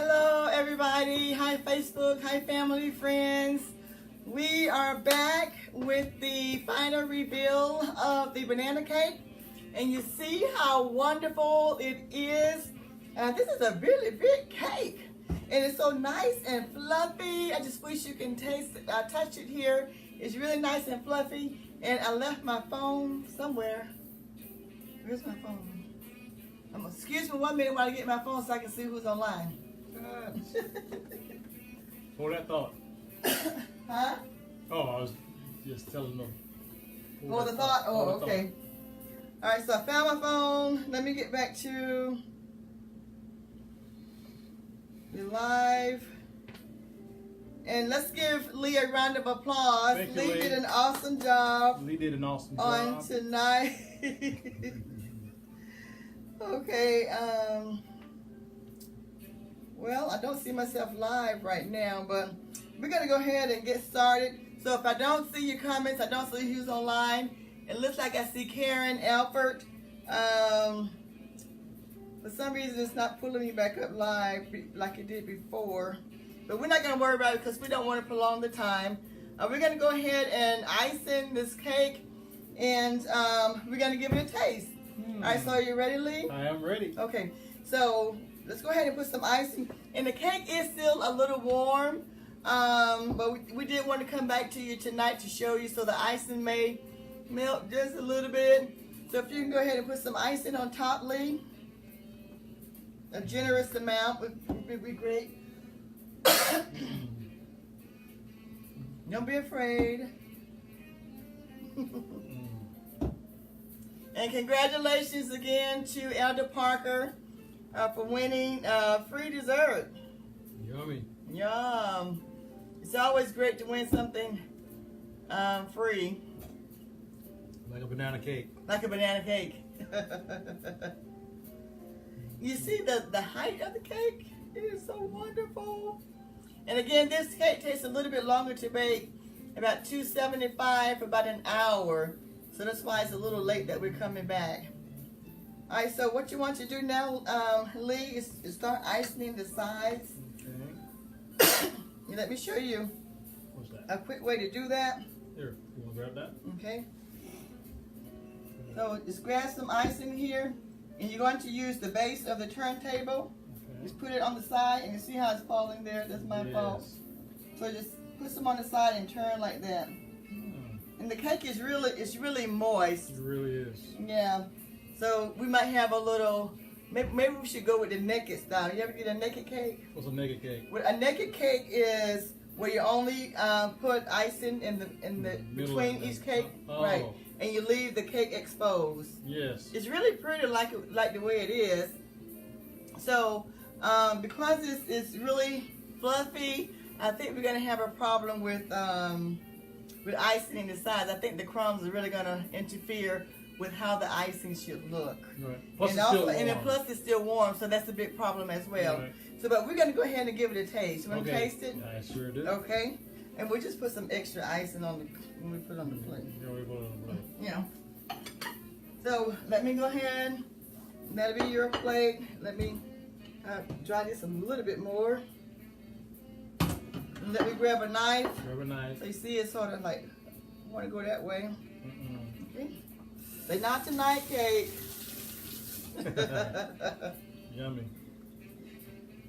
Hello everybody, hi Facebook, hi family, friends. We are back with the final reveal of the banana cake, and you see how wonderful it is. This is a really big cake, and it's so nice and fluffy. I just wish you can touch it here. It's really nice and fluffy, and I left my phone somewhere. Where's my phone? Excuse me 1 minute while I get my phone so I can see who's online. Hold that thought. Huh? Oh, I was just telling them. Hold the thought? Oh, okay. Alright, so I found my phone. Let me get back to the live. And let's give Lee a round of applause. Thank you, Lee Lee. did an awesome job. Lee did an awesome on job. Tonight. Okay, well, I don't see myself live right now, but we're going to go ahead and get started. So if I don't see your comments, I don't see who's online. It looks like I see Karen Alford. For some reason, it's not pulling me back up live like it did before. But we're not going to worry about it because we don't want to prolong the time. We're going to go ahead and ice in this cake, and we're going to give it a taste. All right, so are you ready, Lee? I am ready. Okay, so let's go ahead and put some icing. And the cake is still a little warm, but we did want to come back to you tonight to show you, so the icing may melt just a little bit. So if you can go ahead and put some icing on top, Lee. A generous amount would be great. Don't be afraid. And congratulations again to Elder Parker for winning free dessert. Yummy. Yum. It's always great to win something free. Like a banana cake. Like a banana cake. You see the height of the cake? It is so wonderful. And again, this cake takes a little bit longer to bake, about 275 for about an hour. So that's why it's a little late that we're coming back. All right, so what you want to do now, Lee, is start icing the sides. Okay. Let me show you What's that? a quick way to do that. Here, you want to grab that? Okay. So just grab some icing here, and you're going to use the base of the turntable. Okay. Just put it on the side, and you see how it's falling there? That's my fault. So just put some on the side and turn like that. And the cake is really moist. It really is. Yeah. So we might have a little. Maybe we should go with the naked style. You ever get a naked cake? What's a naked cake? A naked cake is where you only put icing in the between each cake, right? And you leave the cake exposed. Yes. It's really pretty, like the way it is. So because it's really fluffy, I think we're gonna have a problem with icing in the sides. I think the crumbs are really going to interfere with how the icing should look. Right. Plus And it's still warm. and plus it's still warm, so that's a big problem as well. Right. So, but we're going to go ahead and give it a taste. You want to taste it? I sure do. Okay. And we'll just put some extra icing on when we put it on the plate. Yeah, we put it on the plate. Yeah. So let me go ahead. That'll be your plate. Let me dry this a little bit more. Let me grab a knife. Grab a knife. So you see it's sort of like, I want to go that way. Okay. Say not tonight, cake. Yummy.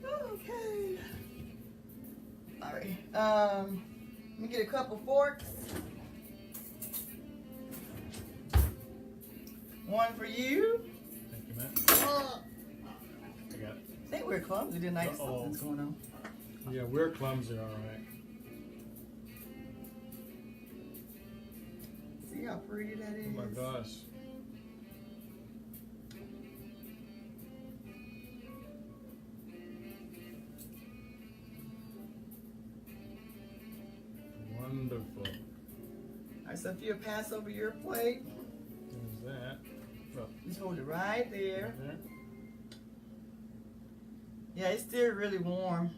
Okay. All right. Let me get a couple forks. One for you. Thank you, man. I got it. I think we're clumsy tonight. Something's going on. Yeah, we're clumsy, all right. See how pretty that is? Oh my gosh. Wonderful. All right, so if you pass over your plate, There's that. Oh, just hold it right there. right there. Yeah, it's still really warm.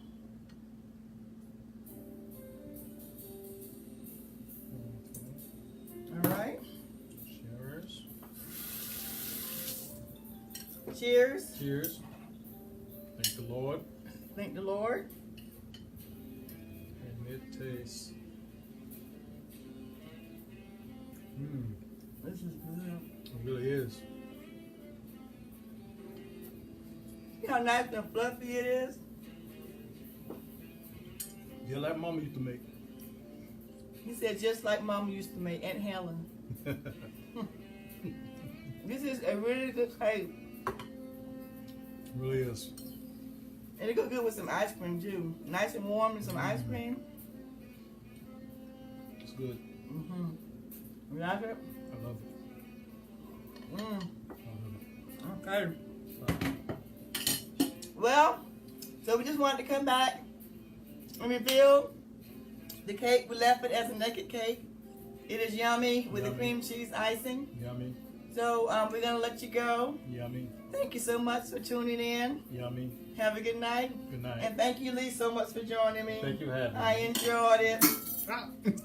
All right. Cheers. Cheers. Cheers. Thank the Lord. Thank the Lord. And it tastes. This is good. It really is. See how nice and fluffy it is? Yeah, like Mama used to make. He said just like Mama used to make, Aunt Helen. This is a really good cake. It really is. And it goes good with some ice cream too. Nice and warm and some ice cream. It's good. You like it? I love it. I love it. Okay. Well, so we just wanted to come back and reveal the cake. We left it as a naked cake. It is yummy with the cream cheese icing. Yummy. So we're going to let you go. Yummy. Thank you so much for tuning in. Yummy. Have a good night. Good night. And thank you, Lee, so much for joining me. Thank you for having me. I enjoyed it.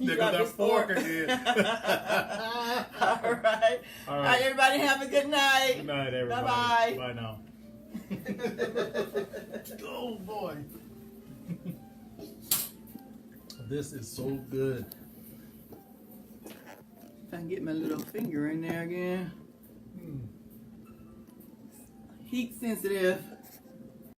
There goes that fork again. All right. All right, everybody have a good night. Good night, everybody. Bye-bye. Bye now. Oh, boy. This is so good. If I can get my little finger in there again. Heat sensitive.